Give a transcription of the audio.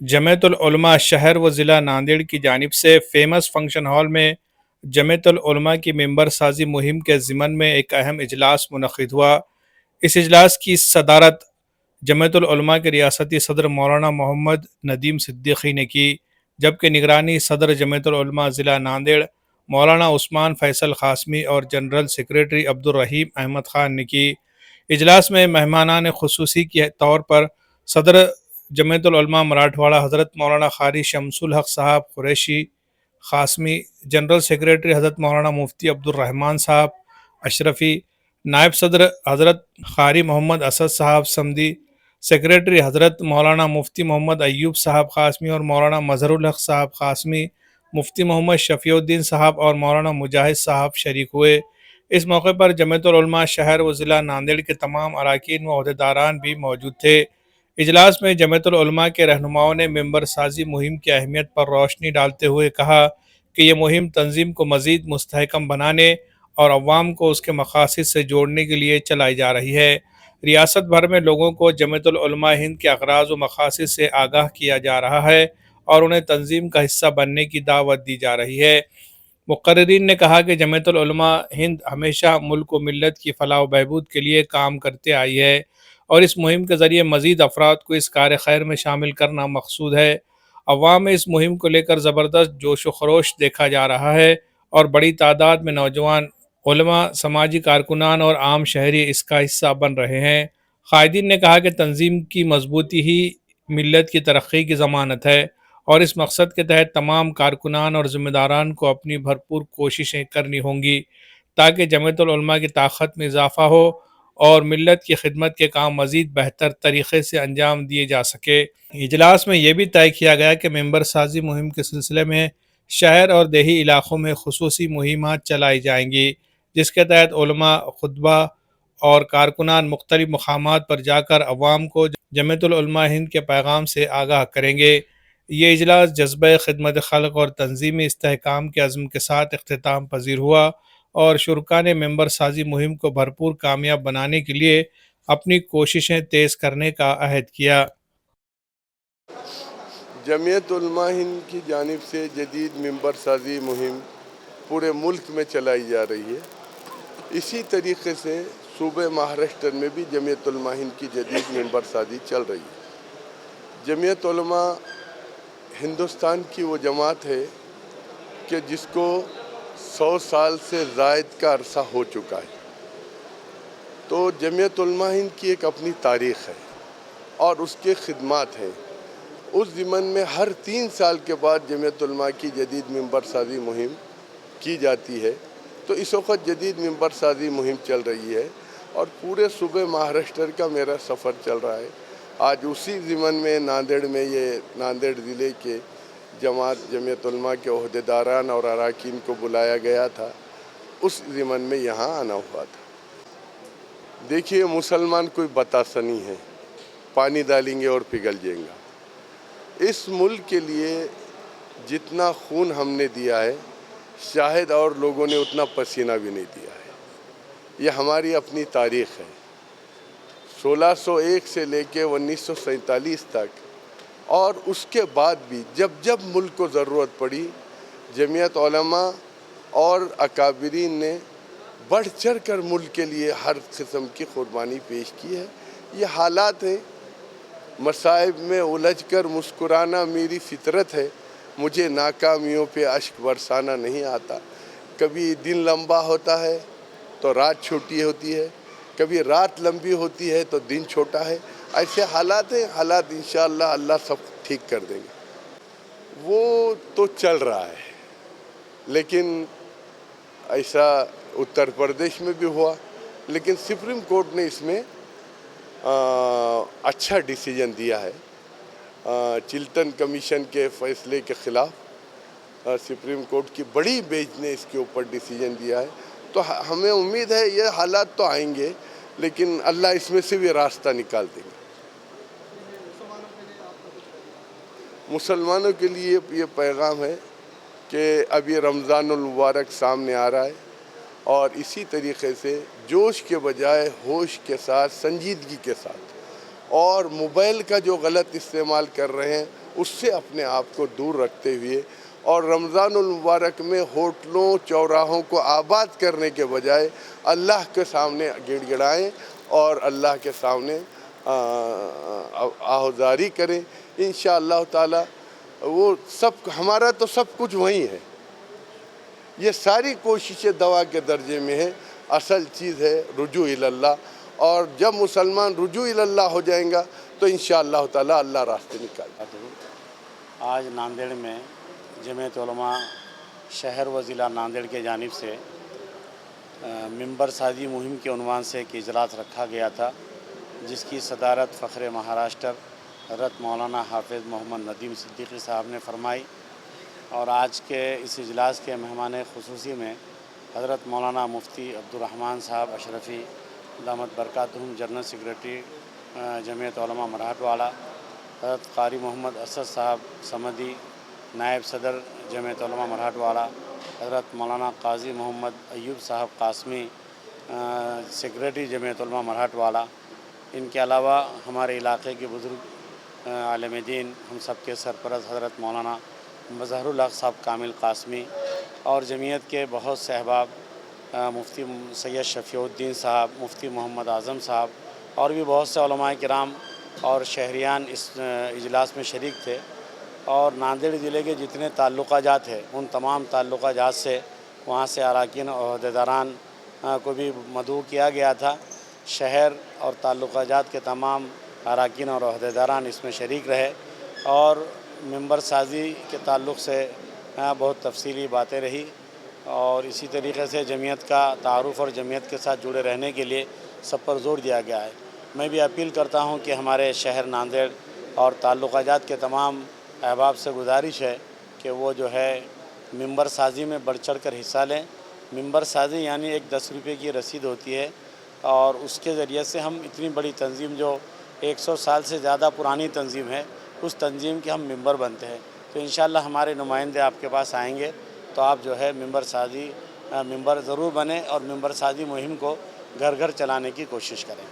جمعیت العلماء شہر و ضلع ناندیڑ کی جانب سے فیمس فنکشن ہال میں جمعیت العلماء کی ممبر سازی مہم کے ضمن میں ایک اہم اجلاس منعقد ہوا۔ اس اجلاس کی صدارت جمعیت العلماء کے ریاستی صدر مولانا محمد ندیم صدیقی نے کی، جبکہ نگرانی صدر جمعیت العلماء ضلع ناندیڑ مولانا عثمان فیصل قاسمی اور جنرل سیکریٹری عبدالرحیم احمد خان نے کی۔ اجلاس میں مہمانان خصوصی کے طور پر صدر جمعیت العلماء مراٹھواڑہ حضرت مولانا قاری شمس الحق صاحب قریشی قاسمی، جنرل سیکریٹری حضرت مولانا مفتی عبدالرحمن صاحب اشرفی، نائب صدر حضرت قاری محمد اسد صاحب سمدی، سیکریٹری حضرت مولانا مفتی محمد ایوب صاحب قاسمی اور مولانا مظہر الحق صاحب قاسمی، مفتی محمد شفیع الدین صاحب اور مولانا مجاہد صاحب شریک ہوئے۔ اس موقع پر جمعیت العلماء شہر و ضلع ناندیڑ کے تمام اراکین و عہدیداران بھی موجود تھے۔ اجلاس میں جمعیت العلماء کے رہنماؤں نے ممبر سازی مہم کی اہمیت پر روشنی ڈالتے ہوئے کہا کہ یہ مہم تنظیم کو مزید مستحکم بنانے اور عوام کو اس کے مقاصد سے جوڑنے کے لیے چلائی جا رہی ہے۔ ریاست بھر میں لوگوں کو جمعیت العلماء ہند کے اغراض و مقاصد سے آگاہ کیا جا رہا ہے اور انہیں تنظیم کا حصہ بننے کی دعوت دی جا رہی ہے۔ مقررین نے کہا کہ جمعیت العلماء ہند ہمیشہ ملک و ملت کی فلاح و بہبود کے لیے کام کرتے آئی ہے اور اس مہم کے ذریعے مزید افراد کو اس کار خیر میں شامل کرنا مقصود ہے۔ عوام میں اس مہم کو لے کر زبردست جوش و خروش دیکھا جا رہا ہے اور بڑی تعداد میں نوجوان علماء، سماجی کارکنان اور عام شہری اس کا حصہ بن رہے ہیں۔ قائدین نے کہا کہ تنظیم کی مضبوطی ہی ملت کی ترقی کی ضمانت ہے اور اس مقصد کے تحت تمام کارکنان اور ذمہ داران کو اپنی بھرپور کوششیں کرنی ہوں گی تاکہ جمعیت العلماء کی طاقت میں اضافہ ہو اور ملت کی خدمت کے کام مزید بہتر طریقے سے انجام دیے جا سکے۔ اجلاس میں یہ بھی طے کیا گیا کہ ممبر سازی مہم کے سلسلے میں شہر اور دیہی علاقوں میں خصوصی مہمات چلائی جائیں گی، جس کے تحت علماء، خطبہ اور کارکنان مختلف مقامات پر جا کر عوام کو جمعیت العلماء ہند کے پیغام سے آگاہ کریں گے۔ یہ اجلاس جذبہ خدمت خلق اور تنظیمی استحکام کے عزم کے ساتھ اختتام پذیر ہوا اور شرکاء نے ممبر سازی مہم کو بھرپور کامیاب بنانے کے لیے اپنی کوششیں تیز کرنے کا عہد کیا۔ جمعیت علماء ہند کی جانب سے جدید ممبر سازی مہم پورے ملک میں چلائی جا رہی ہے۔ اسی طریقے سے صوبہ مہاراشٹر میں بھی جمعیت علماء ہند کی جدید ممبر سازی چل رہی ہے۔ جمعیت علماء ہندوستان کی وہ جماعت ہے کہ جس کو 100 سال سے زائد کا عرصہ ہو چکا ہے۔ تو جمعیت علماء ہند کی ایک اپنی تاریخ ہے اور اس کے خدمات ہیں۔ اس ضمن میں ہر 3 سال کے بعد جمعیت علماء کی جدید ممبر سازی مہم کی جاتی ہے۔ تو اس وقت جدید ممبر سازی مہم چل رہی ہے اور پورے صوبہ مہاراشٹر کا میرا سفر چل رہا ہے۔ آج اسی ضمن میں ناندیڑ میں یہ ناندیڑ ضلع کے جماعت جمعیت علماء کے عہدیداران اور اراکین کو بلایا گیا تھا، اس ضمن میں یہاں آنا ہوا تھا۔ دیکھیے، مسلمان کوئی بتاسا نہیں ہے، پانی ڈالیں گے اور پگھل جائیں گا۔ اس ملک کے لیے جتنا خون ہم نے دیا ہے شاید اور لوگوں نے اتنا پسینہ بھی نہیں دیا ہے۔ یہ ہماری اپنی تاریخ ہے۔ 1601 سے لے کے 1947 تک اور اس کے بعد بھی جب جب ملک کو ضرورت پڑی، جمعیت علماء اور اکابرین نے بڑھ چڑھ کر ملک کے لیے ہر قسم کی قربانی پیش کی ہے۔ یہ حالات ہیں۔ مصائب میں الجھ کر مسکرانا میری فطرت ہے، مجھے ناکامیوں پہ اشک برسانا نہیں آتا۔ کبھی دن لمبا ہوتا ہے تو رات چھوٹی ہوتی ہے، کبھی رات لمبی ہوتی ہے تو دن چھوٹا ہے۔ ایسے حالات ہیں، حالات انشاءاللہ اللہ سب ٹھیک کر دیں گے۔ وہ تو چل رہا ہے، لیکن ایسا اتر پردیش میں بھی ہوا، لیکن سپریم کورٹ نے اس میں اچھا ڈیسیجن دیا ہے۔ چلٹن کمیشن کے فیصلے کے خلاف سپریم کورٹ کی بڑی بینچ نے اس کے اوپر ڈیسیجن دیا ہے۔ تو ہمیں امید ہے یہ حالات تو آئیں گے، لیکن اللہ اس میں سے بھی راستہ نکال دیں گے۔ مسلمانوں کے لیے یہ پیغام ہے کہ ابھی رمضان المبارک سامنے آ رہا ہے اور اسی طریقے سے جوش کے بجائے ہوش کے ساتھ، سنجیدگی کے ساتھ اور موبائل کا جو غلط استعمال کر رہے ہیں اس سے اپنے آپ کو دور رکھتے ہوئے اور رمضان المبارک میں ہوٹلوں چوراہوں کو آباد کرنے کے بجائے اللہ کے سامنے گڑ گڑائیں اور اللہ کے سامنے آہوزاری کریں. انشاءاللہ تعالی وہ سب ہمارا تو سب کچھ وہیں ہے. یہ ساری کوششیں دوا کے درجے میں ہیں. اصل چیز ہے رجوع اللہ، اور جب مسلمان رجوع اللہ ہو جائیں گا تو انشاءاللہ تعالی اللہ راستے نکال. آج ناندیڑ میں جمعیت علماء شہر و ضلع ناندیڑ کے جانب سے ممبر سازی مہم کے عنوان سے ایک اجلاس رکھا گیا تھا، جس کی صدارت فخر مہاراشٹر حضرت مولانا حافظ محمد ندیم صدیقی صاحب نے فرمائی. اور آج کے اس اجلاس کے مہمان خصوصی میں حضرت مولانا مفتی عبدالرحمن صاحب اشرفی دامت برکاتہم جنرل سیکریٹری جمعیت علماء مراٹھواڑہ، حضرت قاری محمد اسد صاحب سمدی نائب صدر جمعیت علماء مراٹھواڑہ، حضرت مولانا قاضی محمد ایوب صاحب قاسمی سیکریٹری جمعیت علماء مراٹھواڑہ. ان کے علاوہ ہمارے علاقے کے بزرگ عالم دین ہم سب کے سرپرست حضرت مولانا مظہر الحق صاحب کامل قاسمی اور جمعیت کے بہت سے احباب، مفتی سید شفیع الدین صاحب، مفتی محمد اعظم صاحب اور بھی بہت سے علماء کرام اور شہریان اس اجلاس میں شریک تھے. اور ناندیڑ ضلع کے جتنے تعلقہ جات ہیں ان تمام تعلقہ جات سے وہاں سے اراکین اور عہدیداران کو بھی مدعو کیا گیا تھا. شہر اور تعلقہ جات کے تمام اراکین اور عہدیداران اس میں شریک رہے اور ممبر سازی کے تعلق سے بہت تفصیلی باتیں رہی. اور اسی طریقے سے جمعیت کا تعارف اور جمعیت کے ساتھ جڑے رہنے کے لیے سب پر زور دیا گیا ہے. میں بھی اپیل کرتا ہوں کہ ہمارے شہر ناندیڑ اور تعلقہ جات کے تمام احباب سے گزارش ہے کہ وہ جو ہے ممبر سازی میں بڑھ چڑھ کر حصہ لیں. ممبر سازی یعنی ایک 10 روپے کی رسید ہوتی ہے اور اس کے ذریعے سے ہم اتنی بڑی تنظیم جو 100 سال سے زیادہ پرانی تنظیم ہے اس تنظیم کے ہم ممبر بنتے ہیں. تو انشاءاللہ ہمارے نمائندے آپ کے پاس آئیں گے تو آپ جو ہے ممبر ضرور بنیں اور ممبر سازی مہم کو گھر گھر چلانے کی کوشش کریں.